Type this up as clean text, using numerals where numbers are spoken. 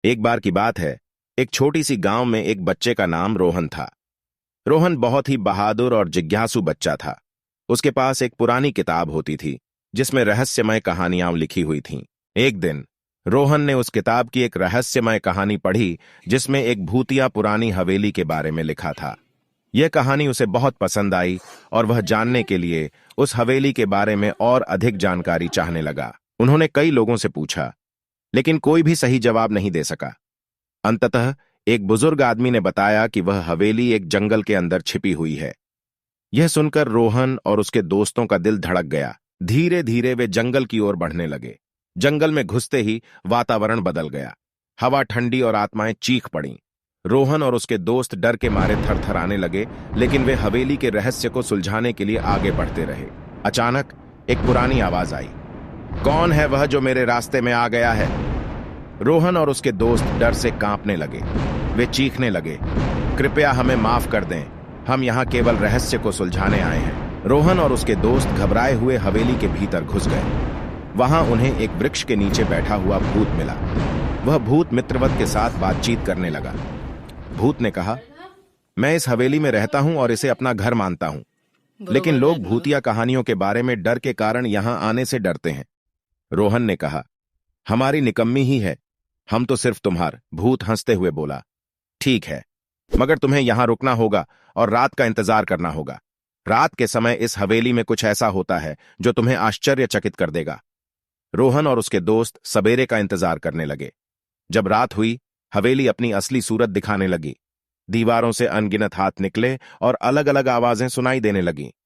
एक बार की बात है, एक छोटी सी गांव में एक बच्चे का नाम रोहन था। रोहन बहुत ही बहादुर और जिज्ञासु बच्चा था। उसके पास एक पुरानी किताब होती थी जिसमें रहस्यमय कहानियां लिखी हुई थीं। एक दिन रोहन ने उस किताब की एक रहस्यमय कहानी पढ़ी जिसमें एक भूतिया पुरानी हवेली के बारे में लिखा था। यह कहानी उसे बहुत पसंद आई और वह जानने के लिए उस हवेली के बारे में और अधिक जानकारी चाहने लगा। उन्होंने कई लोगों से पूछा, लेकिन कोई भी सही जवाब नहीं दे सका। अंततः एक बुजुर्ग आदमी ने बताया कि वह हवेली एक जंगल के अंदर छिपी हुई है। यह सुनकर रोहन और उसके दोस्तों का दिल धड़क गया। धीरे धीरे वे जंगल की ओर बढ़ने लगे। जंगल में घुसते ही वातावरण बदल गया। हवा ठंडी और आत्माएं चीख पड़ीं। रोहन और उसके दोस्त डर के मारे थरथराने लगे, लेकिन वे हवेली के रहस्य को सुलझाने के लिए आगे बढ़ते रहे। अचानक एक पुरानी आवाज आई, कौन है वह जो मेरे रास्ते में आ गया है? रोहन और उसके दोस्त डर से कांपने लगे। वे चीखने लगे, कृपया हमें माफ कर दें, हम यहाँ केवल रहस्य को सुलझाने आए हैं। रोहन और उसके दोस्त घबराए हुए हवेली के भीतर घुस गए। वहां उन्हें एक वृक्ष के नीचे बैठा हुआ भूत मिला। वह भूत मित्रवत के साथ बातचीत करने लगा। भूत ने कहा, मैं इस हवेली में रहता हूं और इसे अपना घर मानता हूं, लेकिन लोग भूतिया कहानियों के बारे में डर के कारण यहां आने से डरते हैं। रोहन ने कहा, हमारी निकम्मी ही है, हम तो सिर्फ तुम्हार। भूत हंसते हुए बोला, ठीक है, मगर तुम्हें यहां रुकना होगा और रात का इंतजार करना होगा। रात के समय इस हवेली में कुछ ऐसा होता है जो तुम्हें आश्चर्यचकित कर देगा। रोहन और उसके दोस्त सवेरे का इंतजार करने लगे। जब रात हुई, हवेली अपनी असली सूरत दिखाने लगी। दीवारों से अनगिनत हाथ निकले और अलग अलग आवाजें सुनाई देने लगीं।